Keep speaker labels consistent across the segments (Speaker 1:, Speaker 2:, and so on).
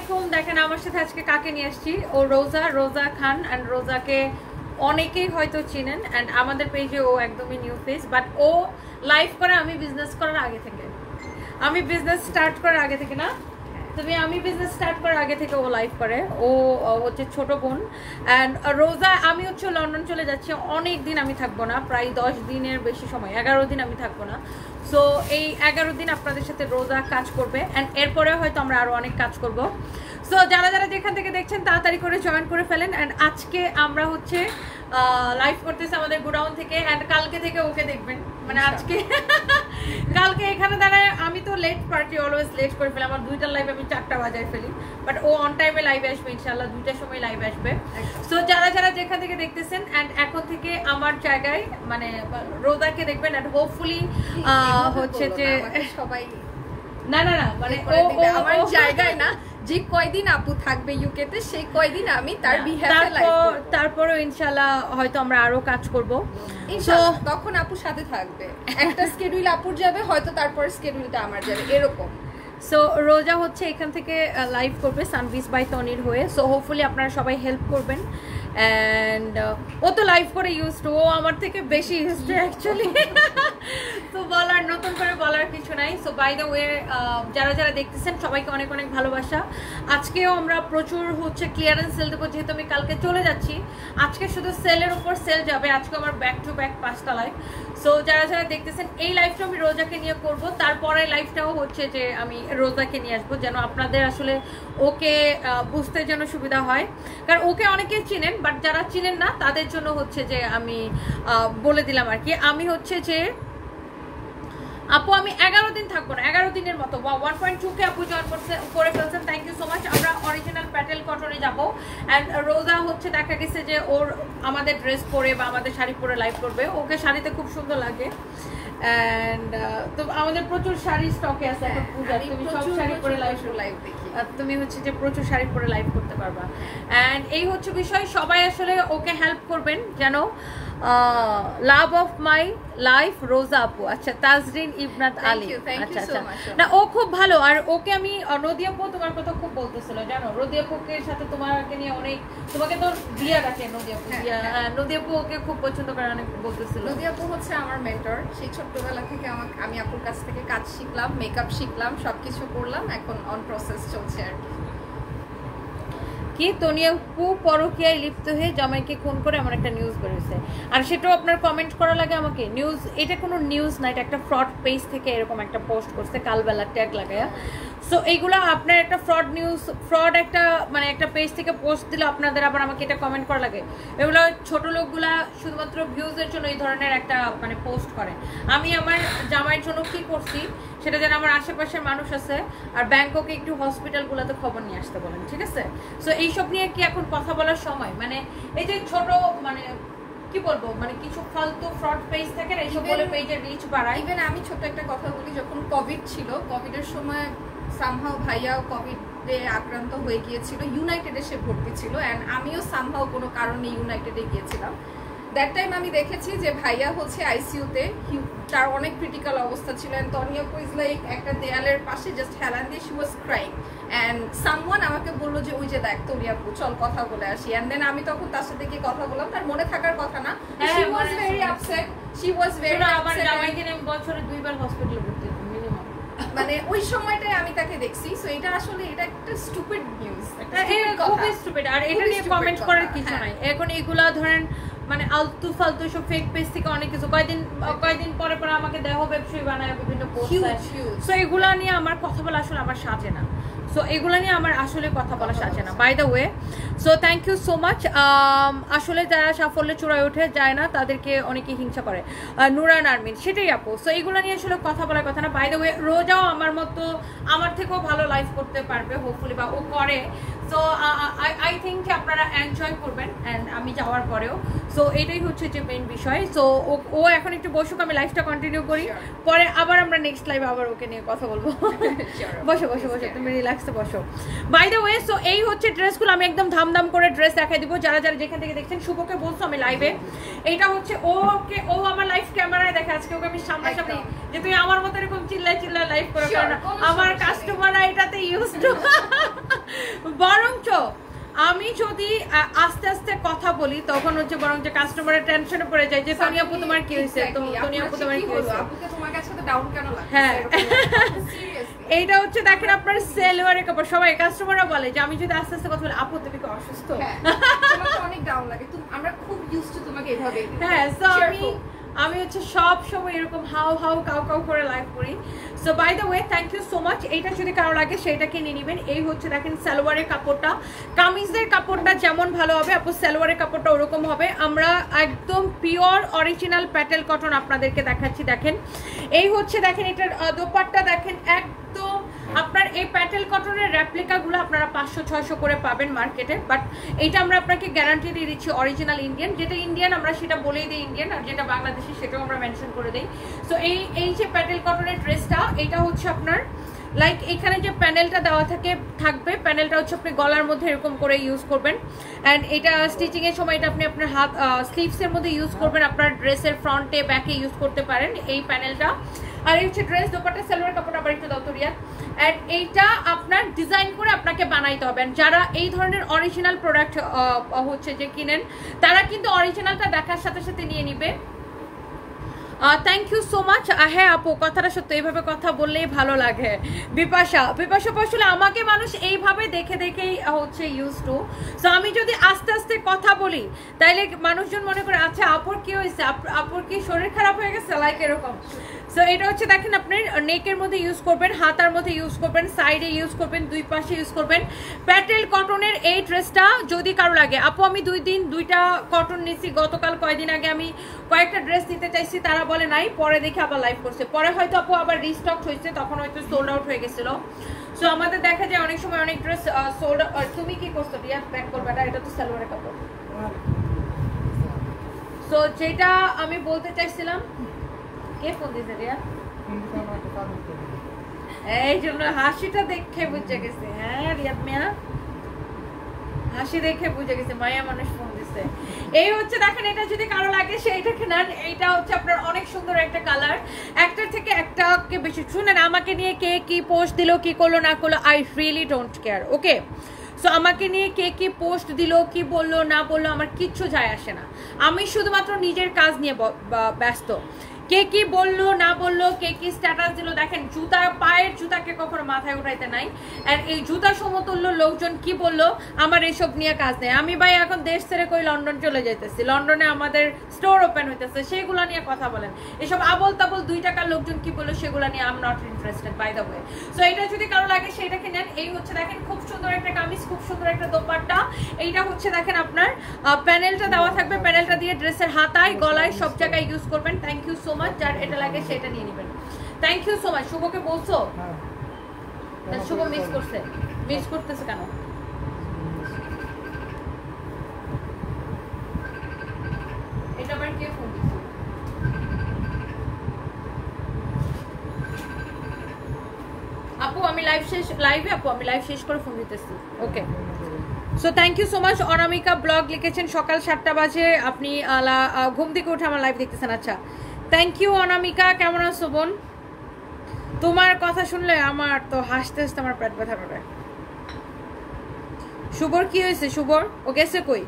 Speaker 1: আলাইকুম। দেখেন আমার সাথে আজকে কাকে নিয়ে আসছি, ও রোজা খান। অ্যান্ড রোজাকে অনেকেই হয়তো চিনেন, অ্যান্ড আমাদের পেজে ও একদমই নিউ ফেস, বাট ও লাইভ করে আমি বিজনেস করার আগে থেকে, আমি বিজনেস স্টার্ট করার আগে থেকে না তুমি আমি বিজনেস স্টার্ট করার আগে থেকে ও লাইভ করে। ও হচ্ছে ছোট বোন। অ্যান্ড রোজা, আমি হচ্ছে লন্ডন চলে যাচ্ছি, অনেক দিন আমি থাকবো না, প্রায় 10 দিনের বেশি সময়, 11 দিন আমি থাকবো না। সো এই 11 দিন আপনাদের সাথে রোজা কাজ করবে, অ্যান্ড এরপরে হয়তো আমরা আরও অনেক কাজ করব। সো যারা যারা যেখান থেকে দেখছেন তাড়াতাড়ি করে জয়েন করে ফেলেন। অ্যান্ড আজকে আমরা হচ্ছে লাইভ করতেছি আমাদের গোডাউন থেকে, অ্যান্ড কালকে থেকে ওকে দেখবেন, মানে আজকে কালকে এখানে দাঁড়ায় আমি তো লেট পার্টি, অলওয়েজ লেট করে ফেলি, আমার 2টার লাইভ আমি 4টা বাজায় ফেলি, বাট ও অন টাইমে লাইভে আসবে ইনশাল্লাহ, 2টার সময় লাইভে আসবে। সো যারা যারা যেখান থেকে দেখতেছেন, অ্যান্ড এখন থেকে আমার জায়গায় মানে রোজাকে দেখবেন, অ্যান্ড হোপফুলি হচ্ছে যে
Speaker 2: সবাই
Speaker 1: না না না মানে
Speaker 2: আমার জায়গায় না, যে কয়দিন আপু থাকবে ইউকেতে সেই কয়দিন আমি তার বিহেভে লাইভ করব,
Speaker 1: তারপরও ইনশাআল্লাহ হয়তো আমরা আরো কাজ করব,
Speaker 2: ইনশাআল্লাহ তখন আপুর সাথে থাকবে। একটা স্কেডিউল আপুর যাবে, হয়তো তারপর স্কেডিউলটা আমার যাবে, এরকম।
Speaker 1: সো রোজা হচ্ছে এখান থেকে লাইভ করবে সানভিস বাই তনির হয়ে। সো হোপফুলি আপনারা সবাই হেল্প করবেন। অ্যান্ড ও তো লাইভ করে ইউজ টু, ও আমার থেকে বেশি ইউজ টু অ্যাকচুয়ালি। তো বলার নতুন করে বলার কিছু নাই। সো বাই দ্য ওয়ে যারা যারা দেখতেছেন সবাইকে অনেক অনেক ভালোবাসা। আজকেও আমরা প্রচুর হচ্ছে ক্লিয়ারেন্স সেল দেবো, যেহেতু আমি কালকে চলে যাচ্ছি। আজকে শুধু সেলের উপর সেল যাবে, আজকে আমার ব্যাক টু ব্যাক 5টা লাইভ। সো যারা যারা দেখতেছেন এই লাইভটা আমি রোজাকে নিয়ে করব, তারপরে লাইভটাও হচ্ছে যে আমি রোজাকে নিয়ে আসবো, যেন আপনাদের আসলে ওকে বুঝতে যেন সুবিধা হয়। কারণ ওকে অনেকেই চিনেন, বাট যারা চিনেন না তাদের জন্য হচ্ছে যে আমি বলে দিলাম আর কি। আমি হচ্ছে যে আপু আমি 11 দিন থাকবো না, 11 দিনের মতো 1.2K আপু জয়েন করে ফেলছেন, থ্যাংক ইউ সো মাচ। আমরা অরিজিনাল প্যাটেল কটনে যাবো। অ্যান্ড রোজা হচ্ছে দেখা গেছে যে ওর আমাদের ড্রেস পরে বা আমাদের শাড়ি পরে লাইভ করবে, ওকে শাড়িতে খুব সুন্দর লাগে। অ্যান্ড তো আমাদের প্রচুর শাড়ি স্টকে আছে এখন পূজা, তুমি সব শাড়ি পরে লাইভ দেখি, তুমি হচ্ছে যে প্রচুর শাড়ি পরে লাইভ করতে পারবা। অ্যান্ড এই হচ্ছে বিষয়, সবাই আসলে ওকে হেল্প করবেন যেন লাভ অফ মাই লাইফ রোজা আপু। আচ্ছা তাজরিন ইবনাত আলী, আচ্ছা আচ্ছা না ও খুব ভালো। আর ওকে আমি নদী আপু তোমার কথা খুব বলতেছিল জানো, নদী আপুকে সাথে তোমাকে নিয়ে অনেক, তোমাকে তো দিয়া রাখে নদী আপু, নদী আপু ওকে খুব পছন্দ করে অনেক বলতেছিল।
Speaker 2: নদী আপু হচ্ছে আমার মেন্টর, সেই ছোট্টবেলা থেকে আমি আপুর কাছ থেকে কাজ শিখলাম, মেকআপ শিখলাম, সবকিছু করলাম, এখন অন প্রসেস চলছে আর
Speaker 1: কি। তনিয়া আপু পরকীয়ায় লিপ্ত হয়ে জামাইকে খুন করে আমার একটা নিউজ বেরোছে, আর সেটাও আপনার কমেন্ট করা লাগে আমাকে। নিউজ এটা কোনো নিউজ না, এটা একটা ফ্রড পেজ থেকে এরকম একটা পোস্ট করছে কালবেলা ট্যাগ লাগায়া। সো এইগুলো আপনার একটা ফ্রড নিউজ, ফ্রড একটা মানে একটা পেজ থেকে পোস্ট দিলে আপনাদের আবার আমাকে এটা কমেন্ট করা লাগে। এগুলো ছোট লোকগুলা শুধুমাত্র ভিউজের জন্য এই ধরনের একটা মানে পোস্ট করে। আমি আমার জামাইয়ের জন্য কি করছি সেটা যেন আমার আশেপাশের মানুষ আছে, আর ব্যাংককে একটু হসপিটালগুলোতে খবর নিয়ে আসতে বলেন, ঠিক আছে? সো এইসব নিয়ে কি এখন কথা বলার সময়? মানে এই যে ছোট মানে কি বলবো, মানে কিছু ফালতু ফ্রড পেজ থাকে না, এইসব বলে পেজের রিচ বাড়ায়।
Speaker 2: ইভেন আমি ছোট একটা কথা বলি, যখন কোভিড ছিল, কোভিডের সময় সামহাও ভাইয়াও কোভিডে আক্রান্ত হয়ে গিয়েছিল, ইউনাইটেডে সে ভর্তি ছিল, অ্যান্ড আমিও সামহাও কোনো কারণে ইউনাইটেডে গিয়েছিলাম। দ্যাট টাইম আমি দেখেছি যে ভাইয়া হচ্ছে আইসিইউতে, তার অনেক ক্রিটিক্যাল অবস্থা ছিল, অ্যান্ড তনিয়া আপু ইজ লাইক একটা দেয়ালের পাশে জাস্ট হেলান দিয়ে she was crying, and someone আমাকে বললো যে ওই যে দেখ তনিয়া আপু চল কথা বলে আসি। অ্যান্ড দেন আমি তখন তার সাথে গিয়ে কথা বললাম, তার মনে থাকার কথা না, she was very upset, she was very upset.
Speaker 1: জামাইকে বছরে 2বার হসপিটালে ভর্তি মিনিমাম,
Speaker 2: মানে ওই সময়টায় আমি তাকে দেখছি। সো এটা আসলে এটা একটা স্টুপিড নিউজ,
Speaker 1: খুবই স্টুপিড। আর এটা নিয়ে কমেন্ট করার কিছু নাই এখন। এগুলা ধরেন মানে আলতু ফালতু সব ফেক পেজ থেকে অনেক কিছু কয়দিন পরে পরে আমাকে দেহ ব্যবসায়ী বানায় বিভিন্ন পোস্ট। সো এগুলা নিয়ে আমার কথা বলা আসলে আমার সাজে না। সো এগুলো নিয়ে আমার আসলে কথা বলা সাজে না, by the way. So thank you so much. আসলে যারা সাফল্যে চূড়ায় উঠে যায় না তাদেরকে অনেকে হিংসা করে, নুরান আরমিন, সেটাই আপু। সো এইগুলো নিয়ে আসলে কথা বলার কথা না। বাই দ্য ওয়ে রোজাও আমার মতো, আমার থেকেও ভালো লাইফ করতে পারবে হোপফুলি, বা ও করে। সো আই থিঙ্ক আপনারা এনজয় করবেন অ্যান্ড আমি যাওয়ার পরেও। সো এটাই হচ্ছে যে মেইন বিষয়। সো ও এখন একটু বসুক, আমি লাইফটা কন্টিনিউ করি, পরে আবার আমরা নেক্সট লাইভে আবার ওকে নিয়ে কথা বলবো। বসো বসো বসো, তুমি রিল্যাক্সে বসো। বাই দ্য ওয়ে সো এই হচ্ছে ড্রেসগুলো, আমি একদম ধামধাম করে ড্রেস দেখাই দিব। যারা যারা যেখান থেকে দেখছেন, শুভকে বলছো আমি লাইভে, এইটা হচ্ছে ওকে, ও আমার লাইভ ক্যামেরায় দেখা, আজকে ওকে আমি সামনাসামনি, যে তুই আমার মতো এরকম চিল্লায় চিল্লায় লাইভ করে, কারণ আমার কাস্টমাররা এটাতে ইউজ টু। বরঞ্চ আমি যদি আস্তে আস্তে কথা বলি তখন হচ্ছে বরঞ্চ কাস্টমারের টেনশনে পড়ে যায় যে তনি আপু তোমার কি হয়েছে, তনি আপু তোমার কি হয়েছে,
Speaker 2: তোমার কাছে তো ডাউন কেন লাগে।
Speaker 1: হ্যাঁ এইটা হচ্ছে দেখেন আপনার সেলোয়ারের কাপড়, সবাই কাস্টমাররা বলে যে আমি যদি আস্তে আস্তে কথা বলি আপু তুমি কি অসুস্থ,
Speaker 2: তোমার তো অনেক ডাউন লাগে, আমরা খুব ইউজড টু তোমাকে এইভাবে।
Speaker 1: হ্যাঁ সো আমি হচ্ছে সব সময় এরকম হাউ হাউ কাউ কাউ করে লাইভ করি। So by the way thank you so much. এইটা যদি কারো লাগে সেইটাকে নিয়ে নেবেন। এই হচ্ছে দেখেন সালোয়ারের কাপড়টা, কামিজের কাপড়টা যেমন ভালো হবে আপু সালোয়ারের কাপড়টা ওরকম হবে। আমরা একদম পিওর অরিজিনাল প্যাটেল কটন আপনাদেরকে দেখাচ্ছি। দেখেন এই হচ্ছে দেখেন এটার দোপাট্টা দেখেন একদম আপনার এই প্যাটেল কটনের রেপ্লিকাগুলো আপনারা 500-600 করে পাবেন মার্কেটে, বাট এইটা আমরা আপনাকে গ্যারান্টি দিয়ে দিচ্ছি অরিজিনাল ইন্ডিয়ান। যেটা ইন্ডিয়ান আমরা সেটা বলেই দিই ইন্ডিয়ান, আর যেটা বাংলাদেশি সেটাও আমরা মেনশন করে দিই। সো এই যে প্যাটেল কটনের ড্রেসটা এটা হচ্ছে আপনার লাইক এখানে যে প্যানেলটা দেওয়া থাকবে প্যানেলটা হচ্ছে আপনি গলার মধ্যে এরকম করে ইউজ করবেন, অ্যান্ড এটা স্টিচিং এর সময় এটা আপনি আপনার হাত স্লিভসের মধ্যে ইউজ করবেন, আপনার ড্রেসের ফ্রন্টে ব্যাকে ইউজ করতে পারেন এই প্যানেলটা। আর এই হচ্ছে ড্রেস দোপাট্টা সালোয়ার কাপড় আবার একটু দাও তো রিয়া। অ্যান্ড এইটা আপনার ডিজাইন করে আপনাকে বানাইতে হবে। যারা এই ধরনের অরিজিনাল প্রোডাক্ট হচ্ছে যে কিনেন তারা কিন্তু অরিজিনালটা দেখার সাথে সাথে নিয়ে নিবে। Thank you so much. হ্যাঁ আপু কথাটা সত্য, এইভাবে কথা বললেই ভালো লাগে। বিপাশা আসলে আমাকে মানুষ এইভাবে দেখে দেখেই হচ্ছে ইউজ টু। সো আমি যদি আস্তে আস্তে কথা বলি তাইলে মানুষজন মনে করে আচ্ছা আপুর কি হয়েছে, আপুর কি শরীর খারাপ হয়ে গেছে, লাইক এরকম। সো এটা হচ্ছে দেখেন আপনার নেকের মধ্যে ইউজ করবেন, হাতার মধ্যে ইউজ করবেন, সাইডে ইউজ করবেন, দুই পাশে ইউজ করবেন। প্যাটেল কটনের এই ড্রেসটা যদি কারো লাগে আপু আমি 2 দিন 2টা কটন নিছি, গতকাল কয়েকদিন আগে আমি কয়েকটা ড্রেস নিতে চাইছি তারা বলে নাই, পরে দেখে আবার লাইভ করছে, পরে হয়তো আপু আবার রিস্টক হয়েছে তখন হয়তো সোল্ড আউট হয়ে গেছিল। সো আমাদের দেখা যায় অনেক সময় অনেক ড্রেস সোল্ড আউট। তুমি কি করছো রিয়া ব্যাক করবে না, এটা তো সালোয়ারের কাপড়। সো যেটা আমি বলতে চাইছিলাম, কে ফোন দিয়েছে রিয়া? এই জন্য হাসিটা দেখে বুঝে গেছে। হ্যাঁ রিয়াদ মিয়া হাসি দেখে বুঝে গেছে মায়া মানুষ ফোন দিছে। এই হচ্ছে দেখেন এটা যদি কারো লাগে সেইটাকে নেন। এইটা হচ্ছে আপনার অনেক সুন্দর একটা কালার, একটার থেকে একটাকে বেশি। শুনেন আমাকে নিয়ে কে কি পোস্ট দিল কি করলো না করলো I really don't care, okay? So আমাকে নিয়ে কে কি পোস্ট দিল কি বললো না বললো আমার কিচ্ছু যায় আসে না, আমি শুধুমাত্র নিজের কাজ নিয়ে ব্যস্ত। কে কি বললো না বললো, কে কি স্ট্যাটাস দিল, দেখেন জুতা পায়ের জুতাকে কখনো মাথায় উঠাইতে নাই। আর এই জুতা সমতুল্য লোকজন কি বললো আমার এসব নিয়ে কাজ নেই। আমি ভাই এখন দেশ ছেড়ে কই লন্ডন চলে যাইতেছি, লন্ডনে আমাদের স্টোর ওপেন হইতেছে, সেগুলো নিয়ে কথা বলেন। এসব আবল তাবল 2 টাকার লোকজন কি বললো সেগুলো নিয়ে I am not interested by the way. So এটা যদি কারো লাগে সেইটাকে নেন। এই হচ্ছে দেখেন খুব সুন্দর একটা কামিজ, খুব সুন্দর একটা দোপাট্টা। এইটা হচ্ছে দেখেন আপনার প্যানেলটা দেওয়া থাকবে, প্যানেলটা দিয়ে ড্রেসের হাতায় গলায় সব জায়গায় ইউজ করবেন। থ্যাংক ইউ সো মাচ, যার এটা লাগে সেটা নিয়ে নেবেন। Thank you so much. শুভকে বলছো? শুভ মিস করছে, মিস করতেছে কেন? এটা আবার কে ফোন দিছে? আপু আমি লাইভ শেষ করে ফোন দিতেছি, okay? So thank you so much. Anamika blog লিখেছেন সকাল 7টা বাজে আপনি ঘুম থেকে উঠে আমার লাইভ দেখতেছেন। আচ্ছা থ্যাংক ইউ অনামিকা। কেমন আছো বোন? তোমার কথা শুনলে আমার তো হাসতে হাসতে আমার পেট ব্যথা করে। শুভর কি হয়েছে? শুভর ও গেছে কই?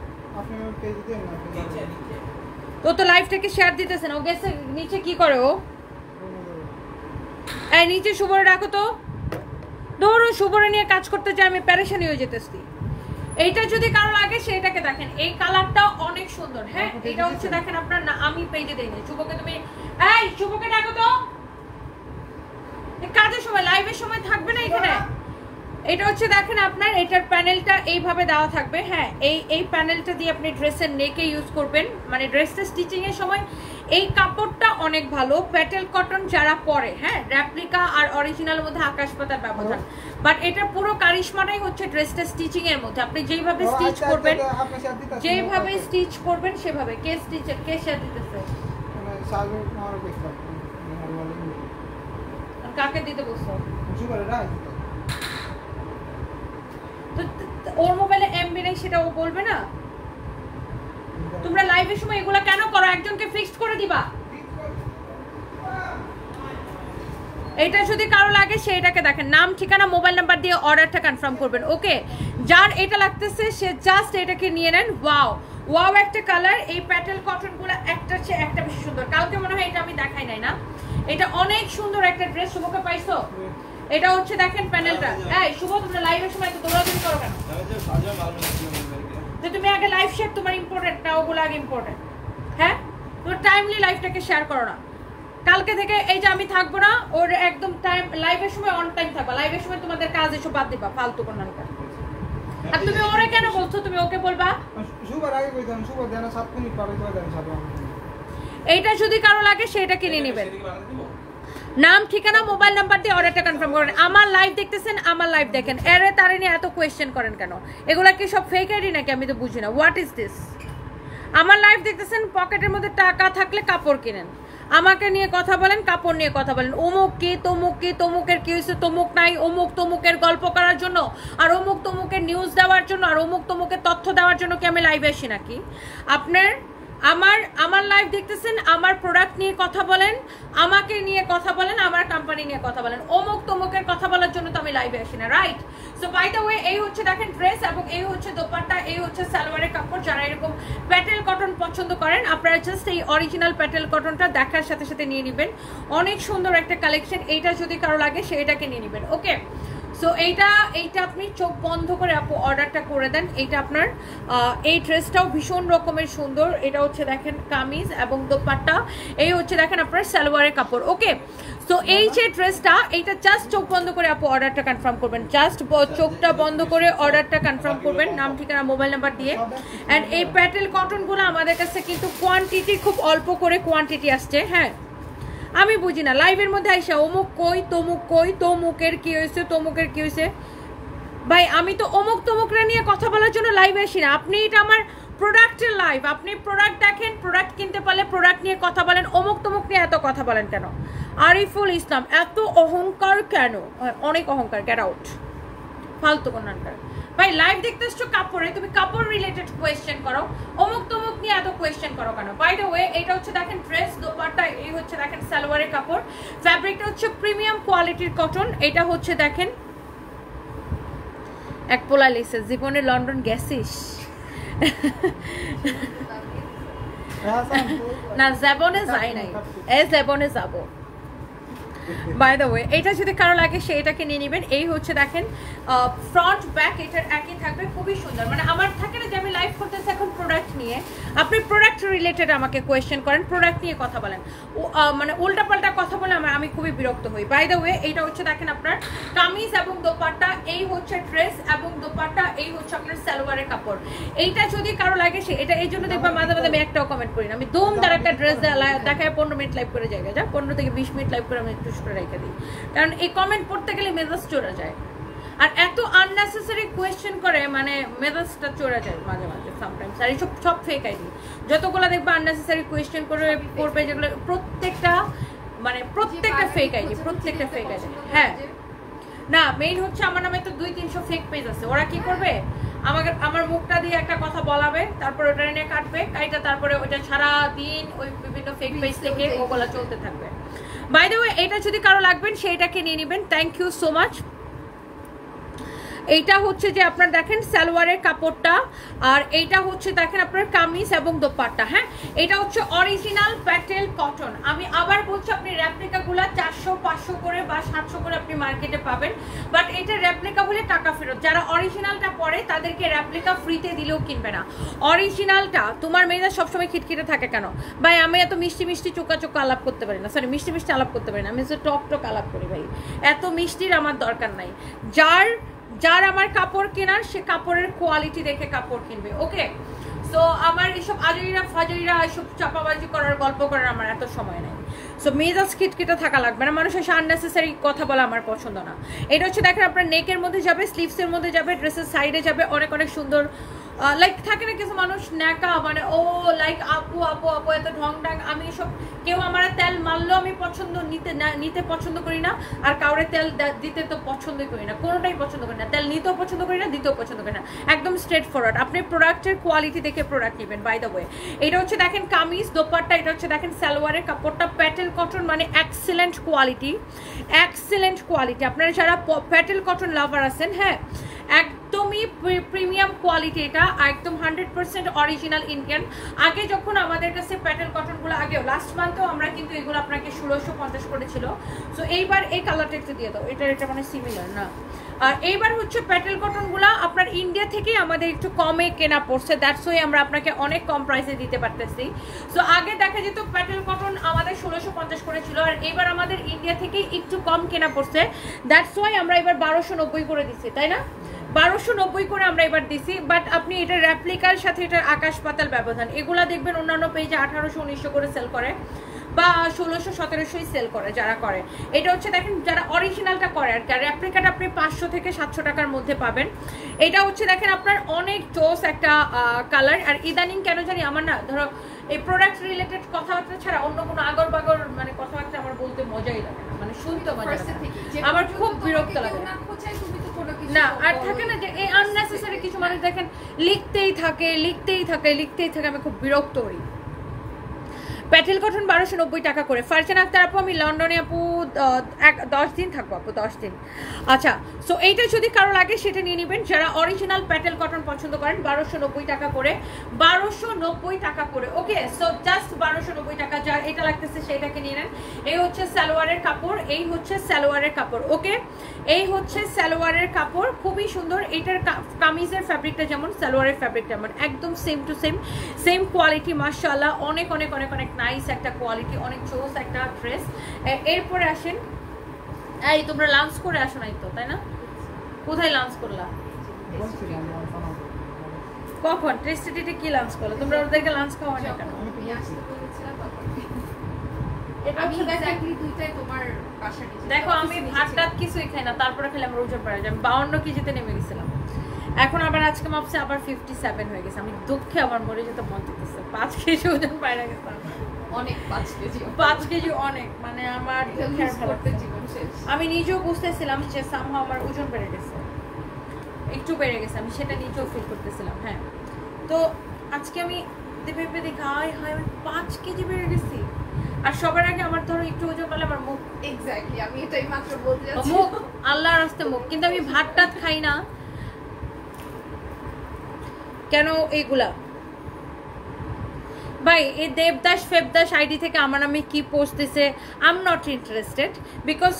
Speaker 1: তো লাইভটাকে শেয়ার দিতেছেন, ও গেছে নিচে কি করে ও? এই নিচে শুভরে রাখো তো, ধরো শুভরে নিয়ে কাজ করতে চাই আমি, প্যারেশানি হয়ে যেতেছি। এইটা যদি কারো লাগে সেটাকে দেখেন, এই কালারটা অনেক সুন্দর। হ্যাঁ এটা হচ্ছে দেখেন আপনার না আমি পেজে দেই না। শুভকে তুমি এই শুভকে ডাকো তো, কাজের সময় লাইভের সময় থাকবে না এখানে। এটা হচ্ছে দেখেন আপনার এটার প্যানেলটা এইভাবে দেওয়া থাকবে। হ্যাঁ এই প্যানেলটা দিয়ে আপনি ড্রেসের নেকে ইউজ করবেন, মানে ড্রেসটা স্টিচিং এর সময়। এই কাপড়টা অনেক ভালো, প্যাটেল কটন যারা পরে, হ্যাঁ রেপ্লিকা আর অরিজিনালের মধ্যে আকাশ পাতার ব্যবধান, বাট এটা পুরো কারিশমাটাই হচ্ছে ড্রেসটা স্টিচিং এর মধ্যে। আপনি যেভাবে স্টিচ করবেন সেভাবে। কে স্টিচার কে শেয়ার দিতেছে? কাকে দিতে বলছো? ওর মোবাইলে এমবি নেই সেটা ও বলবে না। তোমরা লাইভের সময় এগুলা কেন করো? একজনকে ফিক্সড করে দিবা। এটা যদি কারো লাগে সেটাকে দেখেন, নাম ঠিকানা মোবাইল নাম্বার দিয়ে অর্ডারটা কনফার্ম করবেন। ওকে, যার এটা লাগতেছে সে জাস্ট এটাকে নিয়ে নেন। ওয়াও ওয়াও একটা কালার, এই প্যাটেল কটনগুলো একটা চেয়ে একটা বেশি সুন্দর। কালকে মনে হয় এটা আমি দেখাই নাই না, এটা অনেক সুন্দর একটা ড্রেস। শুভকে পাইছো? এটা হচ্ছে দেখেন প্যানেলটা। এই শুভ, তোমরা লাইভের সময় তো দৌড়াদৌড়ি করো কেন? যে তুমি আগে লাইভ শেয়ার, তোমার ইম্পর্টেন্ট না ওগুলো আগে ইম্পর্টেন্ট? হ্যাঁ, তোমার টাইমলি লাইভটাকে শেয়ার করো না। কালকে থেকে এই যে আমি থাকবো না, ওর একদম টাইম লাইভের সময় অন টাইম থাকবা। লাইভের সময় তোমাদের কাজ এসব বাদ দিবা, ফালতু কোন নাম। আর তুমি ওরে কেন বলছো? তুমি ওকে বলবা। এইটা যদি কারো লাগে সেটা কিনে নেবেন। নাম ঠিকানা মোবাইল নাম্বার দিয়ে অর্ডারটা কনফার্ম করেন। আমার লাইভ দেখতেছেন, আমার লাইভ দেখেন, এরে তারে নিয়ে এত কোয়েশ্চেন করেন কেন? এগুলা কি সব ফেক আইডি নাকি? আমি তো বুঝি না, হোয়াট ইজ দিস? আমার লাইভ দেখতেছেন, পকেটের মধ্যে টাকা থাকলে কাপড় কিনেন, আমাকে নিয়ে কথা বলেন, কাপড় নিয়ে কথা বলেন। অমুক কি তমুক কি, তমুকের কি হয়েছে তমুক নাই, অমুক তমুকের গল্প করার জন্য আর অমুক তমুকের নিউজ দেওয়ার জন্য আর অমুক তমুকের তথ্য দেওয়ার জন্য কি আমি লাইভে আসি নাকি? আপনার আমার লাইভ দেখতেছেন, আমার প্রোডাক্ট নিয়ে কথা বলেন, আমাকে নিয়ে কথা বলেন, আমার কোম্পানি নিয়ে কথা বলেন। অমুক তমুকের কথা বলার জন্য তো আমি লাইভে আসি না, right? So by the way, এই হচ্ছে দেখেন ড্রেস এবং এই হচ্ছে দোপাট্টা, এই হচ্ছে সালোয়ারের কাপড়। যারা এরকম প্যাটেল কটন পছন্দ করেন আপনারা জাস্ট এই অরিজিনাল প্যাটেল কটনটা দেখার সাথে সাথে নিয়ে নেবেন। অনেক সুন্দর একটা কালেকশন। এইটা যদি কারো লাগে সেটাকে নিয়ে নেবেন। ওকে, সো এইটা আপনি চোখ বন্ধ করে আপু অর্ডারটা করে দেন। এইটা আপনার এই ড্রেসটাও ভীষণ রকমের সুন্দর। এটা হচ্ছে দেখেন কামিজ এবং দোপাট্টা, এই হচ্ছে দেখেন আপনার সালোয়ারের কাপড়। ওকে, সো এই যে ড্রেসটা, এইটা জাস্ট চোখ বন্ধ করে আপু অর্ডারটা কনফার্ম করবেন। জাস্ট চোখটা বন্ধ করে অর্ডারটা কনফার্ম করবেন, নাম ঠিকানা মোবাইল নাম্বার দিয়ে। অ্যান্ড এই প্যাটেল কটনগুলো আমাদের কাছে কিন্তু কোয়ান্টিটি খুব অল্প করে কোয়ান্টিটি আসছে। হ্যাঁ, আমি বুঝি না লাইভের মধ্যে আইসা অমুক কই তমুক কই, তমুকের কি হয়েছে তমুকের কি হয়েছে। ভাই আমি তো অমুক তমুকরা নিয়ে কথা বলার জন্য লাইভে আসি না। আপনি এটা আমার প্রোডাক্টের লাইভ, আপনি প্রোডাক্ট দেখেন, প্রোডাক্ট কিনতে পারলে প্রোডাক্ট নিয়ে কথা বলেন। অমুক তমুক নিয়ে এত কথা বলেন কেন? আরিফুল ইসলাম, এত অহংকার কেন? অনেক অহংকার, গেট আউট, ফালতু কোনানকার। ভাই লাইভ দেখতে এসছো কাপড়ে, তুমি কাপড় রিলেটেড কোয়েশ্চেন করো, অমুক তমুক নিয়ে এত কোয়েশ্চেন করো কেন? বাই দ্য ওয়ে, এটা হচ্ছে দেখেন ড্রেস, দোপাট্টা, এই হচ্ছে দেখেন সালোয়ারের কাপড়। ফ্যাব্রিকটা হচ্ছে প্রিমিয়াম কোয়ালিটির কটন। এটা হচ্ছে দেখেন এক পোলা লেসে। জীবনে লন্ডন গেছিস? না, জেবনে যাই নাই, জেবনে যাবো। বাই দ্য ওয়ে, এটা যদি কারো লাগে সেটাকে নিয়ে নেবেন। এই হচ্ছে দেখেন ফ্রন্ট ব্যাক এটার একই থাকবে, খুবই সুন্দর। মানে আমার থাকে না যে আমি লাইভ করতেছি এখন প্রোডাক্ট নিয়ে, আপনি প্রোডাক্ট রিলেটেড আমাকে কোয়েশ্চেন করেন, প্রোডাক্ট নিয়ে কথা বলেন, মানে উল্টাপাল্টা কথা বলে আমি খুবই বিরক্ত হই। বাই দ্য ওয়ে, এইটা হচ্ছে দেখেন আপনার কামিজ এবং দোপাট্টা, এই হচ্ছে ড্রেস এবং দোপাট্টা, এই হচ্ছে আপনার সালোয়ারের কাপড়। এইটা যদি কারো লাগে সে এটা, এই জন্য দেখবা মাঝে মাঝে আমি একটাও কমেন্ট করি না। আমি দমদার একটা ড্রেস দেখায় 15 মিনিট লাইভ করে জায়গা, যা 15 থেকে 20 মিনিট লাইভ করে আমি একটু করে রেখে দিই, কারণ এই কমেন্ট পড়তে গেলে মেজাজ চড়ে যায়। আর এত আননেসেসারি কোয়েশ্চেন করে, মানে মেজাজটা চড়ে যায় মাঝে মাঝে সামটাইমস। আর এইসব সব ফেক আইডি যতগুলো দেখবা আননেসেসারি কোয়েশ্চেন করে করবে, যেগুলো প্রত্যেকটা ফেক আইডি, প্রত্যেকটা ফেক আইডি। হ্যাঁ, না মেইন হচ্ছে আমার নামে তো 200-300 ফেক পেজ আছে। ওরা কি করবে, আমার মুখটা দিয়ে একটা কথা বলাবে, তারপর ওটা নিয়ে কাটবে কাইটা, তারপরে ওইটা সারা দিন ওই বিভিন্ন ফেক পেজ থেকে ওগুলা চলতে থাকবে। বাই দ্য ওয়ে, এটা যদি কারো লাগবেন সেইটাকে নিয়ে নেবেন। Thank you so much. এইটা হচ্ছে যে আপনার দেখেন সালোয়ারের কাপড়টা, আর এইটা হচ্ছে দেখেন আপনার কামিজ এবং দোপাট্টা। হ্যাঁ, এটা হচ্ছে অরিজিনাল প্যাটেল কটন। আমি আবার বলছি, আপনি রেপ্লিকাগুলো 400-500 করে বা 700 করে আপনি মার্কেটে পাবেন, বাট এটা রেপ্লিকা হলে টাকা ফেরত। যারা অরিজিনালটা পরে তাদেরকে রেপ্লিকা ফ্রিতে দিলেও কিনবে না। অরিজিনালটা, তোমার মেয়েরা সবসময় খিটখিটে থাকে কেন? ভাই আমি এত মিষ্টি মিষ্টি চোকা চোকা আলাপ করতে পারি না, সরি মিষ্টি মিষ্টি আলাপ করতে পারি না, আমি টক টক আলাপ করি। ভাই এত মিষ্টির আমার দরকার নাই। যার আমার কাপড় কেনার, সে কাপড়ের কোয়ালিটি দেখে কাপড় কিনবে। ওকে, সো আমার এইসব আজরিরা ফাজরিরা এসব চাপাবাজি করার, গল্প করার আমার এত সময় নেই। সো মেজাজ খিটখিটে থাকা লাগবে না, মানুষের আননেসেসারি কথা বলা আমার পছন্দ না। এটা হচ্ছে দেখেন আপনার নেকের মধ্যে যাবে, স্লিভসের মধ্যে যাবে, ড্রেসের সাইডে যাবে, অনেক অনেক সুন্দর লাইক থাকে না কিছু মানুষ ন্যাকা, মানে ও লাইক আপু আপু আপু এত ঢং ঢং। আমি এসব কেউ আমার তেল মারলেও আমি নিতে পছন্দ করি না, আর কাউরে তেল দিতে তো পছন্দই করি না, কোনোটাই পছন্দ করি না। তেল নিতেও পছন্দ করি না, দিতেও পছন্দ করি না, একদম স্ট্রেট ফরওয়ার্ড। আপনি প্রোডাক্টের কোয়ালিটি দেখে প্রোডাক্ট নেবেন। বাই দ্য ওয়ে এটা হচ্ছে দেখেন কামিজ দোপাট্টা, এটা হচ্ছে দেখেন সালোয়ারের কাপড়টা প্যাটেল কটন, মানে এক্সেলেন্ট কোয়ালিটি, এক্সেলেন্ট কোয়ালিটি। আপনারা যারা প্যাটেল কটন লাভার আছেন, হ্যাঁ একদমই প্রিমিয়াম কোয়ালিটি, এটা একদম 100% অরিজিনাল ইন্ডিয়ান। আগে যখন আমাদের কাছে প্যাটেল কটনগুলো, আগেও লাস্ট মান্থেও আমরা কিন্তু এগুলো আপনাকে 1650 করেছিল। সো এইবার এই কালারটা একটু দিয়ে দাও, এটা মানে সিমিলার না। আর এইবার হচ্ছে প্যাটেল কটনগুলো আপনার ইন্ডিয়া থেকেই আমাদের একটু কমে কেনা পড়ছে, দ্যাটস ওয়াই আমরা আপনাকে অনেক কম প্রাইসে দিতে পারতেছি। সো আগে দেখা যেত প্যাটেল কটন আমাদের 1650 করেছিল, আর এবার আমাদের ইন্ডিয়া থেকেই একটু কম কেনা পড়ছে, দ্যাটস ওয়াই আমরা এবার 1290 করে দিচ্ছি, তাই না? 1290 করে আমরা এবার দিছি। বাট আপনি এটা রেপ্লিকার সাথে এটার আকাশ পাতাল ব্যবধান। এগুলা দেখবেন অন্যান্য পেজে 1800-1900 করে সেল করে, বা 1600-1700 সেল করে যারা করে। এটা হচ্ছে দেখেন যারা অরিজিনালটা করে আর কি, আর রেপ্লিকাটা আপনি 500 থেকে 700 টাকার মধ্যে পাবেন। এটা হচ্ছে দেখেন আপনার অনেক জোস একটা কালার। আর ইদানিং কেন জানি আমার না, ধরো এই প্রোডাক্ট রিলেটেড কথাবার্তা ছাড়া অন্য কোনো আগর বাগর মানে কথাবার্তা আমার বলতে মজাই লাগে না, মানে শুনতে মজা লাগে, আমার খুব বিরক্ত লাগে না। আর থাকে না যে এই আননেসেসারি কিছু মানুষ দেখেন লিখতেই থাকে, আমি খুব বিরক্ত হই। প্যাটেল কটন 1290 টাকা করে। ফারজান আক্তার আপু আমি লন্ডনে আপু 10 দিন থাকবো আপু, 10 দিন। আচ্ছা, সো এইটা যদি কারো লাগে সেটা নিয়ে নেবেন যারা অরিজিনাল প্যাটেল কটন পছন্দ করেন। 1290 টাকা করে, 1290 টাকা করে। ওকে, সো জাস্ট 1290 টাকা। যার এটা লাগতেছে সেইটাকে নিয়ে নেন। এই হচ্ছে সালোয়ারের কাপড়, এই হচ্ছে সালোয়ারের কাপড়। ওকে, এই হচ্ছে সালোয়ারের কাপড়, খুবই সুন্দর। এটার কামিজের ফ্যাব্রিকটা যেমন, সালোয়ারের ফ্যাব্রিকটা যেমন, একদম সেম টু সেম কোয়ালিটি। মাশাআল্লাহ, অনেক অনেক অনেক অনেক নাইস একটা কোয়ালিটি, অনেক জোস একটা ড্রেস। এরপরে আসেন, এই তোমরা লাঞ্চ করে আসো নাই তো, তাই না? কোথায় লাঞ্চ করলা? কখন? টেস্টিতে কি লাঞ্চ করলো? তোমরা ওদেরকে লাঞ্চ খাওয়া না কেন? দেখো আমি ভাত টাত কিছুই খাই না, তারপরে খেলে আমরা ওজন পাড়া যাই। 52 কেজিতে নেমে গেছিলাম, এখন আবার আজকে মাপছে আবার 57 হয়ে গেছে। আমি দুঃখে আমার মরে যেতে মন দিতেছে। 5 কেজি ওজন পাড়া গেছে অনেক, 5 কেজি অনেক, মানে আমার আমি নিজেও বুঝতেছিলাম যে সামহাও আমার ওজন বেড়ে গেছে, একটু বেড়ে গেছে, আমি সেটা নিজেও ফিল করতেছিলাম। হ্যাঁ, তো আজকে আমি ভেবে দেখি হায় হায় আমি 5 কেজি বেড়ে গেছি। আর সবার আগে আমার ধরো একটু ওজন বাড়লে আমার মুখ,
Speaker 2: এক্স্যাক্টলি আমি এটাই মাত্র বলতে যাচ্ছি,
Speaker 1: মুখ আল্লাহর রাস্তে মুখ। কিন্তু আমি ভাত টাত খাই না কেন এইগুলা? ভাই এই দেবদাস ফেবদাস আইডি থেকে আমার নামে কি পোস্ট দিছে, I am not interested. Because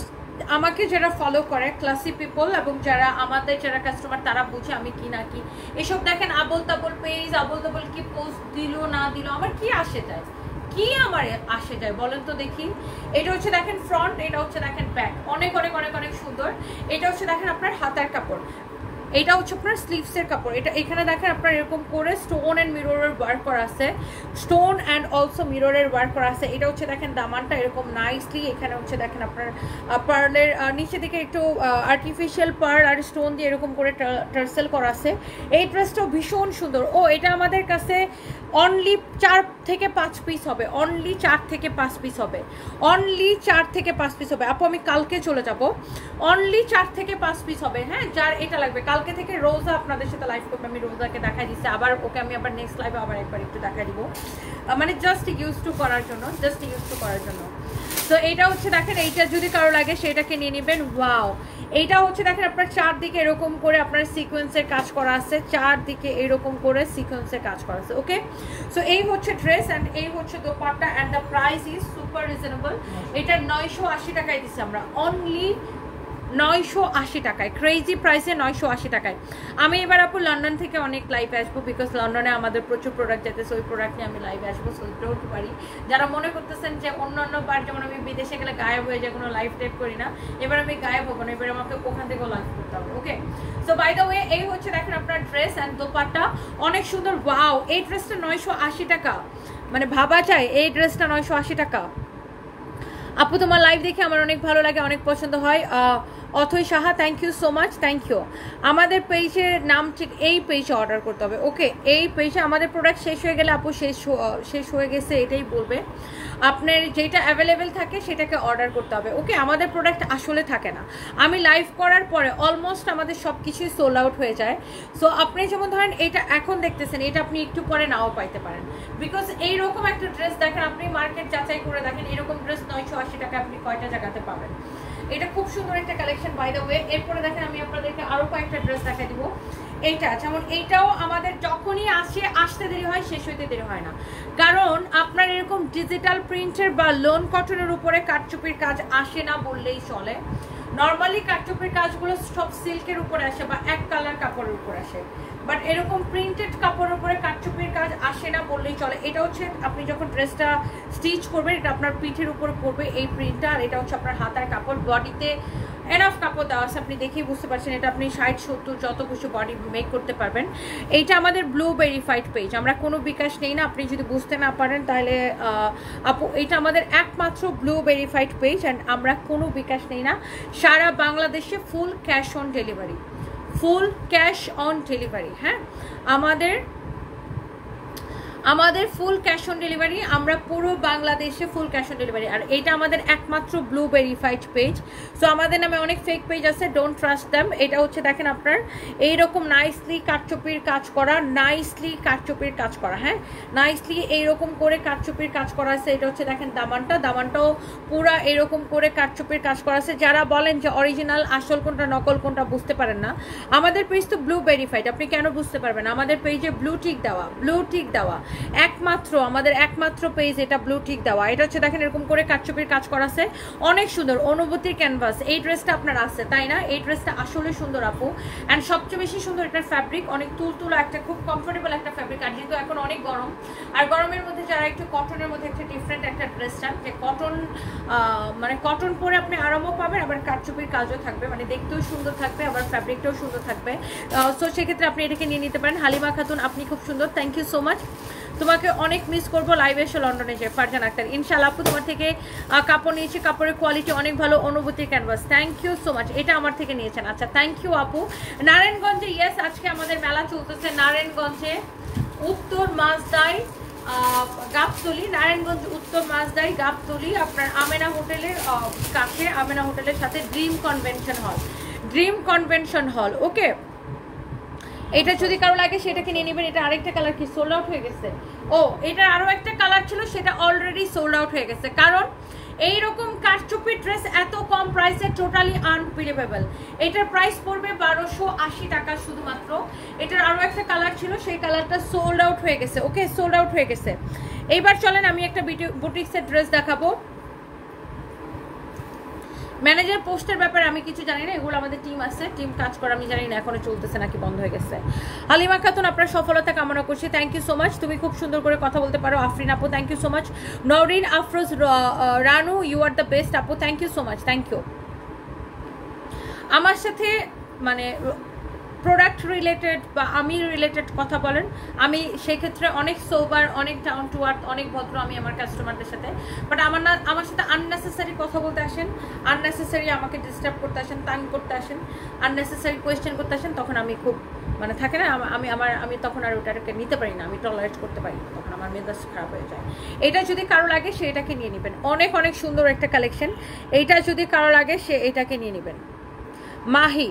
Speaker 1: আমাকে যারা ফলো করে ক্লাসি পিপল এবং যারা আমাদের যারা কাস্টমার তারা বুঝে আমি কি না কি। এসব দেখেন আবল তাবল পেজ, আবল তাবল কি পোস্ট দিল না দিল, আমার কি আসে যায়, কি আমার আসে যায় বলেন তো দেখি। এটা হচ্ছে দেখেন ফ্রন্ট, এটা হচ্ছে দেখেন ব্যাক, অনেক অনেক অনেক অনেক সুন্দর। এটা হচ্ছে দেখেন আপনার হাতার কাপড়, এটা হচ্ছে আপনার স্লিভসের কাপড়। এটা এখানে দেখেন আপনার এরকম করে স্টোন অ্যান্ড মিররের ওয়ার্ক করা আছে, স্টোন অ্যান্ড অলসো মিররের ওয়ার্ক করা আছে। এটা হচ্ছে দেখেন দামানটা এরকম নাইসলি, এখানে হচ্ছে দেখেন আপনার পার্লের নিচে দিকে একটু আর্টিফিশিয়াল পার্ল আর স্টোন দিয়ে এরকম করে টার্সেল করা আছে। এই ড্রেসটাও ভীষণ সুন্দর। ও এটা আমাদের কাছে অনলি 4 থেকে 5 পিস হবে, অনলি 4 থেকে 5 পিস হবে, অনলি 4 থেকে 5 পিস হবে। আপু আমি কালকে চলে যাব, অনলি 4 থেকে 5 পিস হবে। হ্যাঁ, যার এটা লাগবে কালকে থেকে রোজা আপনাদের সাথে লাইভ করবে, আমি রোজাকে দেখাই দিচ্ছি, আবার ওকে আমি আবার নেক্সট লাইভে আবার একবার একটু দেখাই দিব, মানে জাস্ট ইউজ টু করার জন্য, জাস্ট ইউজ টু করার জন্য। তো এইটা হচ্ছে দেখেন, এইটা যদি কারো লাগে সেটাকে নিয়ে নেবেন। ওয়াও, এইটা হচ্ছে দেখেন আপনার চারদিকে এরকম করে আপনার সিকোয়েন্সের কাজ করা আছে, চারদিকে এরকম করে সিকোয়েন্সের কাজ করা আছে। ওকে, সো এই হচ্ছে ড্রেস অ্যান্ড এই হচ্ছে dupatta and the price is super reasonable. এটা 980 টাকায় দিচ্ছি আমরা, অনলি 980 টাকায়, ক্রেজি প্রাইসে 980 টাকায়। আমি এবার আপু লন্ডন থেকে অনেক লাইভে আসবো, বিকজ লন্ডনে আমাদের প্রচুর প্রোডাক্ট যেতেছে, ওই প্রোডাক্ট নিয়ে আমি লাইভে আসবো। সো ডোন্ট ওয়ারি, যারা মনে করতেছেন যে অন্য বার যেমন আমি বিদেশে গেলে গায়েব হয়ে যায়, কোনো লাইভ টাইপ করি না, এবার আমি গায়েব হবো না, এবার আমাকে ওখান থেকেও লাইভ করতে হবে। ওকে, সো বাই দ্য ওয়ে এই হচ্ছে দেখেন আপনার ড্রেস অ্যান্ড দোপাট্টা অনেক সুন্দর। ওয়াও, এই ড্রেসটা 980 টাকা, মানে ভাবা যায় এই ড্রেসটা 980 টাকা। আপু তোমার লাইভ দেখে আমার অনেক ভালো লাগে, অনেক পছন্দ হয়। Athoi Saha, thank you so much, thank you. আমাদের পেজের নাম ঠিক এই পেজে অর্ডার করতে হবে, ওকে? এই পেজে আমাদের প্রোডাক্ট শেষ হয়ে গেলে আপু শেষ হয়ে গেছে এটাই বলবে, আপনার যেটা অ্যাভেলেবেল থাকে সেটাকে অর্ডার করতে হবে, ওকে? আমাদের প্রোডাক্ট আসলে থাকে না, আমি লাইভ করার পরে অলমোস্ট আমাদের সব কিছুই সোল্ড আউট হয়ে যায়। সো আপনি যেমন ধরেন এটা এখন দেখতেছেন, এটা আপনি একটু পরে নাও পাইতে পারেন, বিকজ এইরকম একটা ড্রেস দেখেন, আপনি মার্কেট যাচাই করে দেখেন, এরকম ড্রেস 980 টাকা আপনি কয়টা জায়গাতে পাবেন। এটা খুব সুন্দর একটা কালেকশন বাই দ্য ওয়ে। এরপরে দেখেন আমি আপনাদেরকে আরো কয়েকটা ড্রেস দেখাই দিব। এইটা যেমন এইটাও আমাদের যখনই আসতে দেরি হয়, শেষ হইতে দেরি হয় না, কারণ আপনার এরকম ডিজিটাল প্রিন্টের বা লোন কটনের উপরে কারচুপির কাজ আসে না বললেই চলে। নর্মালি কারচুপির কাজগুলো সব সিল্কের উপরে আসে বা এক কালার কাপড়ের উপর আসে, বাট এরকম প্রিন্টেড কাপড়ের উপরে কারচুপির কাজ আসে না বললেই চলে। এটা হচ্ছে আপনি যখন ড্রেসটা স্টিচ করবেন, এটা আপনার পিঠের উপর পড়বে এই প্রিন্টটা, আর এটা হচ্ছে আপনার হাতার কাপড়, বডিতে এনাফ কাপড় দেওয়া আছে, আপনি দেখেই বুঝতে পারছেন এটা আপনি 60-70 যত কিছু বডি মেক করতে পারবেন। এইটা আমাদের ব্লু ভেরিফাইড পেজ, আমরা কোনো বিকাশ নেই না, আপনি যদি বুঝতে না পারেন তাহলে আপু এটা আমাদের একমাত্র ব্লু ভেরিফাইড পেজ, অ্যান্ড আমরা কোনো বিকাশ নেই না, সারা বাংলাদেশে full cash on delivery, full cash on delivery. হ্যাঁ, আমাদের ফুল ক্যাশ অন ডেলিভারি, আমরা পুরো বাংলাদেশে ফুল ক্যাশ অন ডেলিভারি, আর এইটা আমাদের একমাত্র ব্লু ভেরিফাইড পেজ। সো আমাদের নামে অনেক ফেক পেজ আছে, ডোন্ট ট্রাস্ট দ্যাম। এটা হচ্ছে দেখেন আপনার এইরকম নাইসলি কারচুপির কাজ করা, হ্যাঁ, নাইসলি এইরকম করে কারচুপির কাজ করা আছে। এটা হচ্ছে দেখেন দামানটাও পুরা এরকম করে কারচুপির কাজ করা আছে। যারা বলেন যে অরিজিনাল আসল কোনটা নকল কোনটা বুঝতে পারেন না, আমাদের পেজ তো ব্লু ভেরিফাইড, আপনি কেন বুঝতে পারবেন? আমাদের পেজে ব্লু টিক দেওয়া একমাত্র, আমাদের একমাত্র পেজ এটা ব্লু টিক দেওয়া। এটা হচ্ছে দেখেন এরকম করে কারচুপির কাজ করা আছে, অনেক সুন্দর অনুভূতির ক্যানভাস। এই ড্রেসটা আপনার আছে তাই না? এই ড্রেসটা আসলে সুন্দর আপু, অ্যান্ড সবচেয়ে বেশি সুন্দর এটার ফ্যাব্রিক, অনেক তুলতুলা একটা খুব কমফোর্টেবল একটা ফ্যাব্রিক। আর যেহেতু এখন অনেক গরম, আর গরমের মধ্যে যারা একটু কটনের মধ্যে একটা ডিফারেন্ট একটা ড্রেস চান, যে কটন মানে কটন পরে আপনি আরামও পাবেন, আবার কারচুপির কাজও থাকবে, মানে দেখতেও সুন্দর থাকবে, আবার ফ্যাব্রিকটাও সুন্দর থাকবে। সো সেক্ষেত্রে আপনি এটাকে নিয়ে নিতে পারেন। হালিমা খাতুন, আপনি খুব সুন্দর, থ্যাংক ইউ সো মাচ। তোমাকে অনেক মিস করবো লাইভে এসে লন্ডনে যে ফারজান আক্তার, ইনশাআল্লাহ আপু তোমার থেকে কাপড় নিয়েছি, কাপড়ের কোয়ালিটি অনেক ভালো, অনুভূতির canvas, thank you so much. এটা আমার থেকে নিয়েছেন, আচ্ছা থ্যাংক ইউ আপু। নারায়ণগঞ্জে ইয়েস, আজকে আমাদের মেলা চলতেছে নারায়ণগঞ্জে, উত্তর মাছদাই গাবতলি, নারায়ণগঞ্জ উত্তর মাছদাই গাবতলি, আপনার আমেনা হোটেলের কাছে, আমেনা হোটেলের সাথে ড্রিম কনভেনশন হল, ওকে? এটা যদি কারো লাগে সেটাকে নিয়ে নেবেন। এটা আরেকটা কালার কি সোল্ড আউট হয়ে গেছে? ও, এটা আরো একটা কালার ছিল, সেটা অলরেডি সোল্ড আউট হয়ে গেছে, কারণ এইরকম কারচুপি ড্রেস এত কম প্রাইসে টোটালি আনবিলিভেবল। এটার প্রাইস পড়বে 1280 টাকা শুধুমাত্র। এটার আরো একটা কালার ছিল, সেই কালারটা সোল্ড আউট হয়ে গেছে, ওকে? সোল্ড আউট হয়ে গেছে। এইবার চলেন আমি একটা বুটিক্সের ড্রেস দেখাবো। ম্যানেজার পোস্টের ব্যাপারে আমি কিছু জানি না, এগুলো আমাদের টিম আছে, টিম কাজ করে, আমি জানি না এখনো চলতেছে নাকি বন্ধ হয়ে গেছে। হালিমা খাতুন, আপনার সফলতা কামনা করছি, থ্যাংক ইউ সো মাচ। তুমি খুব সুন্দর করে কথা বলতে পারো। আফরিন আপু, thank you so much. Naureen Afroz Ranu, you are the best আপু, thank you so much, thank you. আমার সাথে মানে প্রোডাক্ট রিলেটেড বা আমি রিলেটেড কথা বলেন, আমি সেক্ষেত্রে অনেক সোবার, অনেক ডাউন টু আর্থ, অনেক ভদ্র আমি আমার কাস্টমারদের সাথে। বাট আমার সাথে আননেসেসারি কথা বলতে আসেন, আননেসেসারি আমাকে ডিস্টার্ব করতে আসেন, তাং করতে আসেন, আননেসেসারি কোয়েশ্চেন করতে আসেন, তখন আমি খুব মানে থাকে না, আমি তখন আর ওটাকে নিতে পারি না, আমি টলারেট করতে পারি না, তখন আমার মেজাজ খারাপ হয়ে যায়। এটা যদি কারো লাগে সে এটাকে নিয়ে নেবেন, অনেক অনেক সুন্দর একটা কালেকশন। এইটা যদি কারো লাগে সে এটাকে নিয়ে নেবেন। মাহি,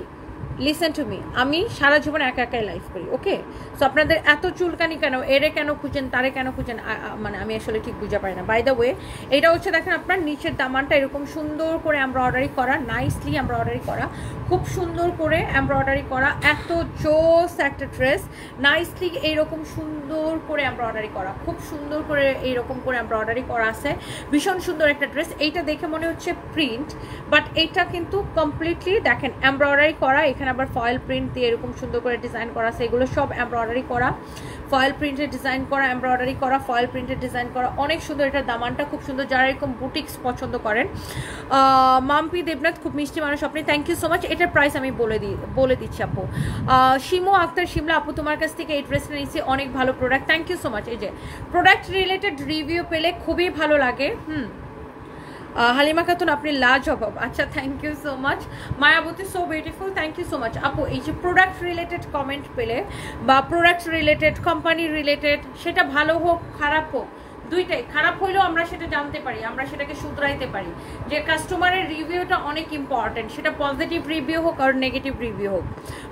Speaker 1: লিসেন টু মি, আমি সারা জীবন একা একাই লাইফ করি, ওকে? সো আপনাদের এত চুলকানি কেন, এরে কেন খুঁজেন, তারে কেন খুঁজেন, মানে আমি আসলে ঠিক বুঝা পারি না। বাই দ্য ওয়ে, এটা হচ্ছে দেখেন আপনার নিচের দামানটা এরকম সুন্দর করে এমব্রয়ডারি করা, নাইসলি এমব্রয়ডারি করা, খুব সুন্দর করে এমব্রয়ডারি করা, এত জোস একটা ড্রেস, নাইসলি এইরকম সুন্দর করে এমব্রয়ডারি করা, খুব সুন্দর করে এইরকম করে এমব্রয়ডারি করা আছে, ভীষণ সুন্দর একটা ড্রেস। এইটা দেখে মনে হচ্ছে প্রিন্ট, বাট এইটা কিন্তু কমপ্লিটলি দেখেন এমব্রয়ডারি করা, এখানে আবার ফয়েল প্রিন্ট দিয়ে এরকম সুন্দর করে ডিজাইন করা আছে, এগুলো সব এমব্রয়ডারি করা, ফয়েল প্রিন্টের ডিজাইন করা, এমব্রয়ডারি করা, ফয়েল প্রিন্টের ডিজাইন করা, অনেক সুন্দর। এটার দামানটা খুব সুন্দর, যারা এরকম বুটিক্স পছন্দ করেন। মাম্পি দেবনাথ, খুব মিষ্টি মানুষ আপনি, থ্যাংক ইউ সো মাচ। এটার প্রাইস আমি বলে দিচ্ছি আপু। শিমু আক্তার শিমলা আপু, তোমার কাছ থেকে এই ড্রেসটা নিয়েছি, অনেক ভালো product, thank you so much. এই যে প্রোডাক্ট রিলেটেড রিভিউ পেলে খুবই ভালো লাগে। হালিমা খাতুন আপনি লাজবাব। আচ্ছা, thank you so much. Mayabati so beautiful, thank you so much আপু। এই যে প্রোডাক্ট রিলেটেড কমেন্ট পেলে বা প্রোডাক্ট রিলেটেড কোম্পানি রিলেটেড, সেটা ভালো হোক খারাপ হোক, দুইটাই, খারাপ হইলেও আমরা সেটা জানতে পারি, আমরা সেটাকে শুধরাইতে পারি। যে কাস্টমারের রিভিউটা অনেক ইম্পর্টেন্ট, সেটা পজিটিভ রিভিউ হোক আর নেগেটিভ রিভিউ হোক।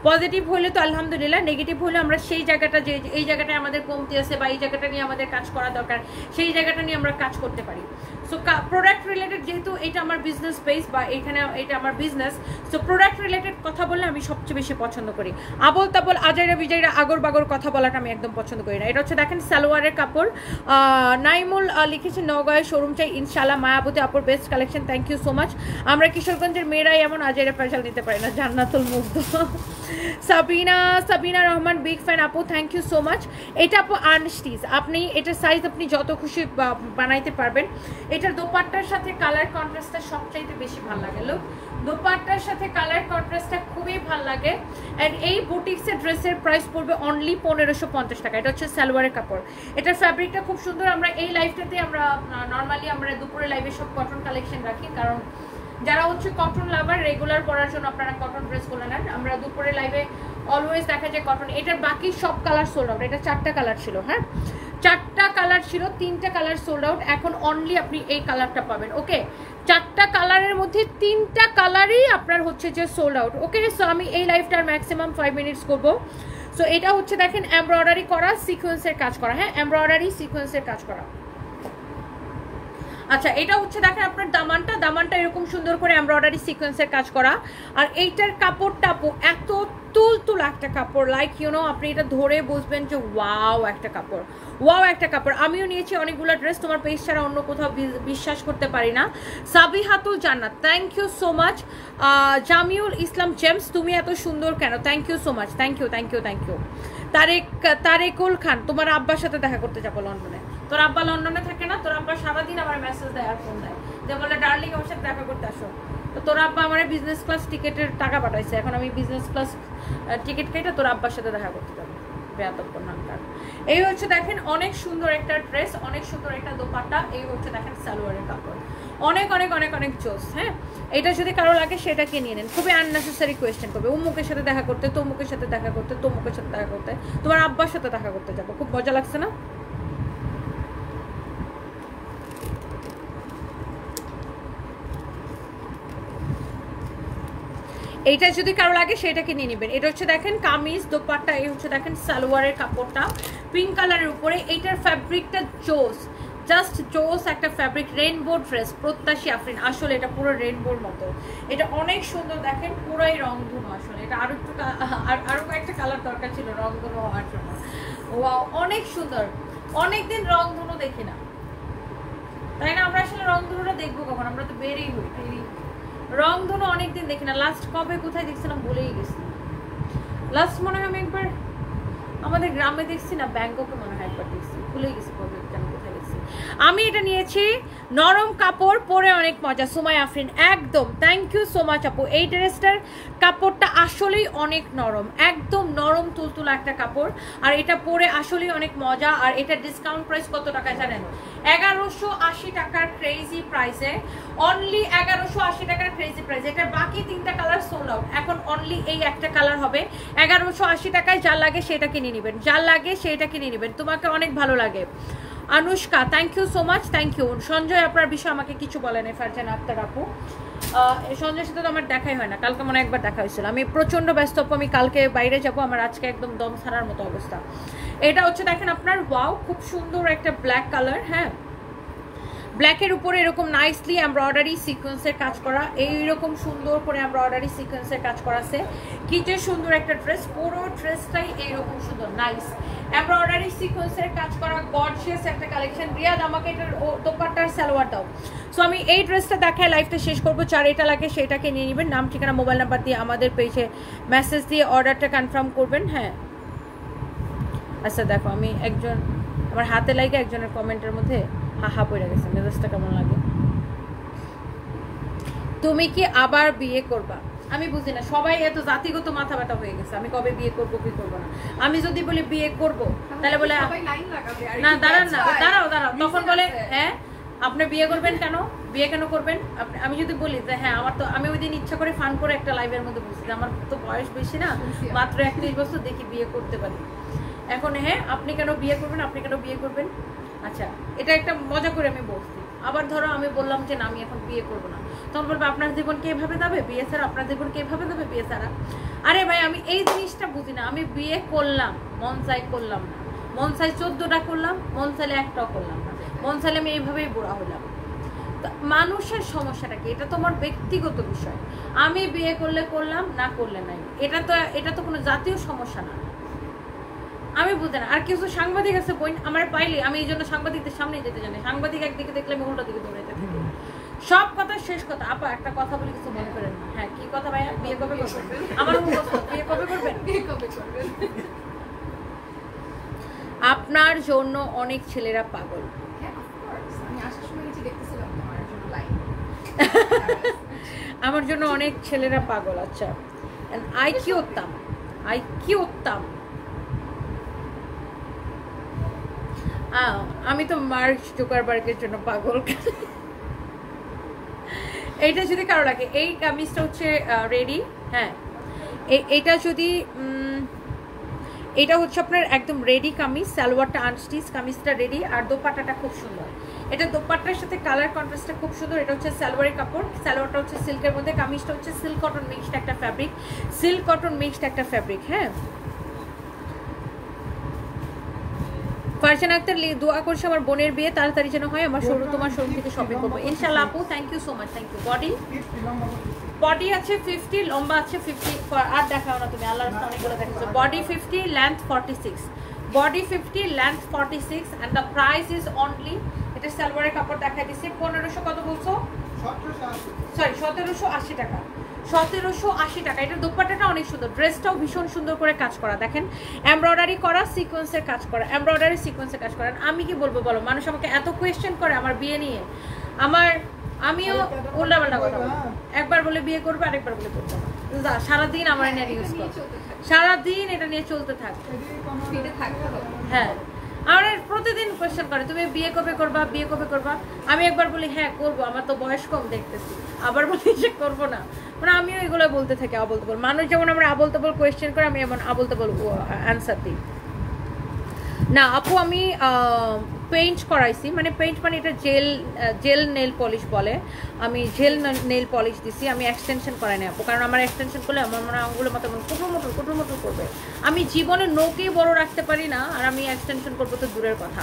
Speaker 1: পজিটিভ হলে তো আলহামদুলিল্লাহ, নেগেটিভ হলে আমরা সেই জায়গাটা, যে এই জায়গাটায় আমাদের কমতি আছে বা এই জায়গাটা নিয়ে আমাদের কাজ করা দরকার, সেই জায়গাটা নিয়ে আমরা কাজ করতে পারি। সো প্রোডাক্ট রিলেটেড, যেহেতু এটা আমার বিজনেস বেস বা এখানে এটা আমার বিজনেস, সো প্রোডাক্ট রিলেটেড কথা বললে আমি সবচেয়ে বেশি পছন্দ করি। আবল তাবল আজাইরা বিজাইরা আগর বাগর কথা বলাটা আমি একদম পছন্দ করি না। এটা হচ্ছে দেখেন সালোয়ারের কাপড়। নাইমুল লিখেছে নওগাঁয় শোরুম চাই ইনশাল্লাহ। মায়াবতী আপুর best collection, thank you so much. আমরা কিশোরগঞ্জের মেয়েরাই এমন আজাইরা পেশাল নিতে পারি না, জান্নাতুল মুগ্ধ। সাবিনা রহমান বিগ ফ্যান আপু, থ্যাংক ইউ সো মাচ। এটা আপু আনস্টিচ, আপনি এটার সাইজ আপনি যত খুশি বানাইতে পারবেন। এটার দোপাট্টার সাথে কালার কন্ট্রাস্টটা সবচাইতে বেশি ভালো লাগে। লোক দোপাট্টার সাথে কালার কন্ট্রাস্টটা খুবই ভালো লাগে। অ্যান্ড এই বুটিক্সের ড্রেসের প্রাইস পড়বে অনলি 1550 টাকা। এটা হচ্ছে সালোয়ারের কাপড়। এটার ফ্যাব্রিকটা খুব সুন্দর। আমরা এই লাইফটাতে আমরা নর্মালি আমরা দুপুরে লাইভে সব কটন কালেকশন রাখি, কারণ যারা হচ্ছে কটন লাভার, রেগুলার পরার জন্য আপনারা কটন ড্রেসগুলো নেন। আমরা দুপুরে লাইভে অলওয়েজ দেখা যায় কটন। এটার বাকি সব কালার সোল্ড আউট। এটা 4টা কালার ছিল, হ্যাঁ 4টা কালার ছিল, 3টা কালার সোল্ড আউট। এখন অনলি আপনি এই কালারটা পাবেন। ওকে, 4টা কালারের মধ্যে 3টা কালারই আপনার হচ্ছে যে সোল্ড আউট। ওকে, সো আমি এই লাইভটার ম্যাক্সিমাম 5 মিনিটস করবো। সো এটা হচ্ছে দেখেন এমব্রয়ডারি করা, সিকোয়েন্সের কাজ করা, হ্যাঁ এমব্রয়ডারি সিকোয়েন্সের কাজ করা। আচ্ছা, এটা হচ্ছে দেখেন আপনার দামানটা এরকম সুন্দর করে এমব্রয়ডারি সিকোয়েন্সের কাজ করা। আর এইটার কাপড়টা এত তুলতুল একটা কাপড়, লাইক ইউনো আপনি এটা ধরে বুঝবেন যে ওয়াও একটা কাপড়, ওয়াও একটা কাপড়। আমিও নিয়েছি অনেকগুলো ড্রেস, তোমার পেজ ছাড়া অন্য কোথাও বিশ্বাস করতে পারি না। Sabihatul Jannat, thank you so much. Jamiul Islam James, তুমি এত সুন্দর কেন? Thank you so much, thank you thank you thank you. Tarekul Khan, তোমার আব্বার সাথে দেখা করতে যাবো লন্ডনে। তোর আব্বা লন্ডনে থাকে না? তোর আব্বা সারাদিন আমার মেসেজ দেয় আর ফোন দেয়, যে বলে ডার্লিং আমার সাথে দেখা করতে আসো। তো তোর আব্বা আমার বিজনেস ক্লাস টিকিটের টাকা পাঠাইছে, এখন আমি বিজনেস ক্লাস টিকিট কেটে তোর আব্বার সাথে দেখা করতে যাবো। বেয়াদব্বর নামটার। এই হচ্ছে দেখেন অনেক সুন্দর একটা ড্রেস, অনেক সুন্দর একটা দোপাট্টা। এই হচ্ছে দেখেন সালোয়ারের কাপড়, অনেক অনেক অনেক অনেক জোস। হ্যাঁ, এটা যদি কারো লাগে সেটাকে নিয়ে নেন। খুবই আননেসেসারি কোয়েশ্চেন করবে, অমুকের সাথে দেখা করতে, তমুকের সাথে দেখা করতে, তমুকের সাথে দেখা করতে, তোমার আব্বার সাথে দেখা করতে যাবো। খুব মজা লাগছে না? এইটা যদি কারো লাগে সেটাকে নিয়ে নেবেন। এটা হচ্ছে দেখেন কামিজ দোপাট্টা, এই হচ্ছে দেখেন সালোয়ারের কাপড়টা পিঙ্ক কালারের উপরে। এইটার ফ্যাব্রিকটা জোস, জাস্ট জোস একটা ফ্যাব্রিক। রেইনবো ড্রেস, প্রত্যাশী আফরিন, আসলে এটা পুরো রেইনবোর মতো। এটা অনেক সুন্দর দেখেন, পুরাই রংধনু। আসলে এটা আরো একটু আরো কয়েকটা কালার দরকার ছিল রংধনু হওয়ার জন্য। ওয়াও, অনেক সুন্দর। অনেকদিন রংধনু দেখি না, তাই না? আমরা আসলে রংধনুটা দেখবো কখন? আমরা তো বেরিয়ে হই, রংধনু অনেকদিন দেখি না। লাস্ট কবে কোথায় দেখছিলাম ভুলেই গেছি। লাস্ট মনে হয় আমি একবার আমাদের গ্রামে দেখছি, না ব্যাংককে মনে হয় একবার দেখছি, ভুলেই গেছি কবে কোথায় দেখছি। আমি এটা নিয়েছি, নরম কাপড়, পরে অনেক মজা। সুমাই আফরিন, একদম থ্যাংক ইউ সো মাচ আপু। এই ড্রেসটার কাপড়টা আসলেই অনেক নরম, একদম নরম তুলতুলা একটা কাপড়। আর এটা পরে আসলেই অনেক মজা। আর এটা ডিসকাউন্ট প্রাইস কত টাকা জানেন? 1180 টাকার ক্রেজি প্রাইসে, অনলি 1180 টাকার ক্রেজি প্রাইস। এটার বাকি 3টা কালার সোল্ড আউট, এখন অনলি এই একটা কালার হবে 1180 টাকায়। যার লাগে সেটা কিনে নেবেন, যার লাগে সেটা কিনে নেবেন, তোমাকে অনেক ভালো লাগে। Anushka, thank you so much, thank you. Sanjay আপনার বিষয়ে আমাকে কিছু বলেন, ফারজান আক্তার আপু। সঞ্জয়ের সাথে তো আমার দেখাই হয় না, কালকে মনে একবার দেখা হয়েছিল। আমি প্রচণ্ড ব্যস্ত আপু, আমি কালকে বাইরে যাব, আমার আজকে একদম দম ছাড়ার মতো অবস্থা। এটা হচ্ছে দেখেন আপনার ওয়াও, খুব সুন্দর একটা ব্ল্যাক কালার। হ্যাঁ, ব্ল্যাকের উপরে এরকম নাইসলি এমব্রয়ডারি সিকোয়েন্সের কাজ করা, এইরকম সুন্দর করে এমব্রয়ডারি সিকোয়েন্সের কাজ করা আছে। কি যে সুন্দর একটা ড্রেস, পুরো ড্রেসটাই এইরকম সুন্দর নাইস এমব্রয়ডারি সিকোয়েন্সের কাজ করা, গর্জিয়াস একটা কালেকশন। রিয়াদ আমাকে এটার দোপাট্টার সালোয়ার দাও। সো আমি এই ড্রেসটা দেখায় লাইফটা শেষ করবো। যার এটা লাগে সেটাকে নিয়ে নেবেন, নাম ঠিকানা মোবাইল নাম্বার দিয়ে আমাদের পেজে মেসেজ দিয়ে অর্ডারটা কনফার্ম করবেন। হ্যাঁ, আচ্ছা দেখো, আমি একজন আমার হাতে লাগে একজনের কমেন্টের মধ্যে হাহা পড়ে গেছে, মেজাজটা কেমন লাগে? তুমি কি আবার বিয়ে করবা? আমি বুঝি না, সবাই এত জাতিগত মাথা ব্যথা হয়ে গেছে। আমি কবে বিয়ে করবো কি করবো না। আমি যদি বলি বিয়ে করবো, তাহলে বলে না, দাঁড়ান না, দাঁড়াও, তখন বলে হ্যাঁ আপনি বিয়ে করবেন কেন? বিয়ে কেন করবেন? আমি যদি বলি যে হ্যাঁ আমার তো, আমি ওই দিন ইচ্ছা করে ফান করে একটা লাইভের মধ্যে বলছি যে আমার তো বয়স বেশি না, মাত্র 31 বছর, দেখি বিয়ে করতে পারি। এখন হ্যাঁ আপনি কেন বিয়ে করবেন, আপনি কেন বিয়ে করবেন? আচ্ছা এটা একটা মজা করে আমি বলছি। আবার ধরো আমি বললাম যে না আমি এখন বিয়ে করবো না, তখন বলবে আপনার জীবন কে এভাবে যাবে বিয়ে ছাড়া, আপনার জীবন কে এভাবে যাবে বিয়ে ছাড়া। আরে ভাই আমি এই জিনিসটা বুঝি না। আমি বিয়ে করলাম, মন চাই করলাম না, মন চাই 14টা করলাম, মন চাইলে একটাও করলাম না, মন চাইলে আমি এইভাবেই বুড়া হলাম। মানুষের সমস্যাটা কি? এটা তো আমার ব্যক্তিগত বিষয়। আমি বিয়ে করলে করলাম, না করলে নাই। এটা তো কোনো জাতীয় সমস্যা না। আমি বুঝতে না। আর কিছু সাংবাদিক আছে বই আমার পাইলে, আমি এই জন্য সাংবাদিকদের সামনে যেতে জানি। সাংবাদিক একদিকে দেখলে আমি উল্টো দিকে দৌড়াইতে থাকি। সব কথা শেষ কথা। আপা একটা কথা বলি, কিছু মনে করেন না। হ্যাঁ কি কথা ভাইয়া? বিয়ে কবে করবেন? আমার মুখস্থ, বিয়ে কবে করবেন?
Speaker 2: বিয়ে কবে করবেন?
Speaker 1: আপনার জন্য অনেক ছেলেরা পাগল।
Speaker 2: হ্যাঁ অফ কোর্স, আমি আসার সময় নিচে দেখতেছিলাম তোমার জন্য লাইভ।
Speaker 1: আমার জন্য অনেক ছেলেরা পাগল। আচ্ছা আই কি উত্তম, আই কি উত্তম। আমি তো মার্ক জুকারবার্গের জন্য পাগল। এইটা যদি কারো লাগে, এই কামিজটা হচ্ছে রেডি। হ্যাঁ এইটা যদি এটা হচ্ছে আপনার একদম রেডি কামিজ, সালোয়ারটা আনস্টিচ, কামিজটা রেডি, আর দোপাট্টাটা খুব সুন্দর। এটা দোপাট্টার সাথে কালার কন্ট্রাস্টটা খুব সুন্দর। এটা হচ্ছে সালোয়ারের কাপড়, সালোয়ারটা হচ্ছে সিল্কের মধ্যে, কামিজটা হচ্ছে সিল্ক কটন মিক্সড একটা ফ্যাব্রিক, সিল্ক কটন মিক্সড একটা ফ্যাব্রিক। হ্যাঁ ফারজানা আক্তার দোয়া করছে আমার বোনের বিয়ে তাড়াতাড়ি যেন হয়, আমার তোমার শোরুম থেকে শপিং করবো ইনশাআল্লাহ আপু। Thank you so much, thank you. Body আছে 50, লম্বা আছে 50, আর দেখাও না তুমি, আল্লাহর রাস্তায় অনেকগুলো দেখাচ্ছ। Body 50, length 46, body 50, length 46 and the price is only, এটা সালোয়ারের কাপড় দেখাই দিচ্ছি 1500 কত বলছো? সরি 1780 টাকা, 1780 টাকা। এটা দোপাট্টাটা অনেক সুন্দর, ড্রেসটাও ভীষণ সুন্দর করে কাজ করা, দেখেন এমব্রয়ডারি করা, সিকোয়েন্সের কাজ করা, এমব্রয়ডারি সিকোয়েন্সের কাজ করা। আমি কি বলবো বলো, মানুষ আমাকে এত কোয়েশ্চেন করে আমার বিয়ে নিয়ে, আমিও উল্টাপাল্টা কথা বলি। একবার বলে বিয়ে করবে, আরেকবার বলে করবো না। সারাদিন আমার নিয়ে ইউজ করো, সারাদিন এটা নিয়ে চলতে থাকবে। হ্যাঁ আমার প্রতিদিন কোয়েশ্চেন করে তুমি বিয়ে কবে করবা, বিয়ে কবে করবা। আমি একবার বলি হ্যাঁ করবো, আমার তো বয়স কম দেখতেছি, আবার বলি যে করবো না। মানে আমিও এগুলো বলতে থাকি আবল তাবল। মানুষ যেমন আমরা আবল তাবল কোয়েশ্চেন করে, আমি এমন আবল তাবল অ্যান্সার দিই না। আপু আমি পেইন্ট করাইছি, মানে পেইন্ট মানে এটা জেল নেল পলিশ বলে, আমি জেল নেল পলিশ দিছি, আমি এক্সটেনশন করাই না আপু, কারণ আমার এক্সটেনশন করলে আমার মনে আঙুলের মতো কুটুর মোটর করবে। আমি জীবনে নোকেই বড় রাখতে পারি না, আর আমি এক্সটেনশন করবো তো দূরের কথা।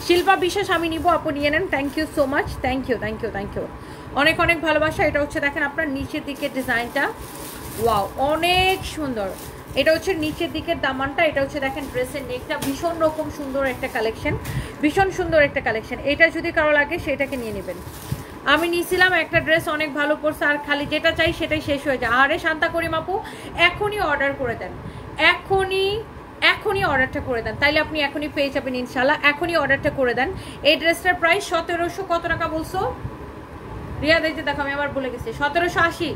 Speaker 1: শিল্পা বিশ্বাস আমি নিব, আপু নিয়ে নেন। Thank you so much, thank you thank you thank you, অনেক অনেক ভালোবাসা। এটা হচ্ছে দেখেন আপনার নিচের দিকের ডিজাইনটা, ওয়াও অনেক সুন্দর। এটা হচ্ছে নিচের দিকের দামানটা, এটা হচ্ছে দেখেন ড্রেসের নেকটা, ভীষণ রকম সুন্দর একটা কালেকশন, ভীষণ সুন্দর একটা কালেকশন। এটা যদি কারো লাগে সেটাকে নিয়ে নেবেন। আমি নিয়েছিলাম একটা ড্রেস, অনেক ভালো পড়ছে, আর খালি যেটা চাই সেটাই শেষ হয়ে যায়। আরে শান্তা করিম আপু এখনই অর্ডার করে দেন, এখনই অর্ডারটা করে দেন, তাইলে আপনি এখনই পেয়ে যাবেন ইনশাল্লাহ। এখনই অর্ডারটা করে দেন। এই ড্রেসটার প্রাইস 1700 কত টাকা বলছো রিয়া? দেখতে দেখো আমি আবার বলে গেছি, 1780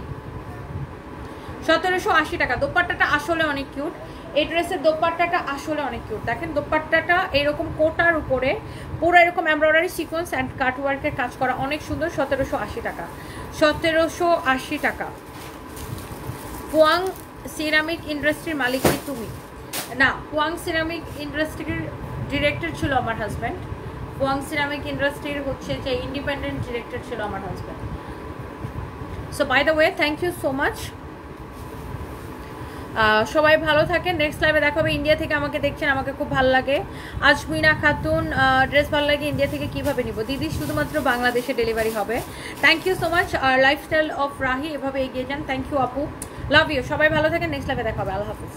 Speaker 1: টাকা। দোপাট্টাটা আসলে অনেক কিউট, এই ড্রেসের দোপাট্টাটা আসলে অনেক কিউট। দেখেন দোপাট্টাটা এরকম কোটার উপরে পুরো এরকম এমব্রয়ডারি সিকোয়েন্স অ্যান্ড কাটওয়ার্কের কাজ করা, অনেক সুন্দর। 1780 টাকা, 1780 টাকা। পোয়াং সিরামিক ইন্ডাস্ট্রির মালিক কি তুমি? না, পোয়াং সিরামিক ইন্ডাস্ট্রির ডিরেক্টর ছিল আমার হাজব্যান্ড। পোয়াং সিরামিক ইন্ডাস্ট্রির হচ্ছে যে ইন্ডিপেন্ডেন্ট ডিরেক্টর ছিল আমার husband. So by the way thank you so much, সবাই ভালো থাকেন। নেক্সট লাইভে দেখা হবে। ইন্ডিয়া থেকে আমাকে দেখছেন, আমাকে খুব ভালো লাগে। আজমিনা খাতুন ড্রেস ভালো লাগে, ইন্ডিয়া থেকে কিভাবে নিব? দিদি শুধুমাত্র বাংলাদেশে ডেলিভারি হবে। Thank you so much. আর লাইফস্টাইল অফ রাহি এভাবে এগিয়ে যান। থ্যাংক ইউ আপু, লাভ ইউ। সবাই ভালো থাকেন, নেক্সট লাইভে দেখা হবে। আল্লাহ হাফিজ।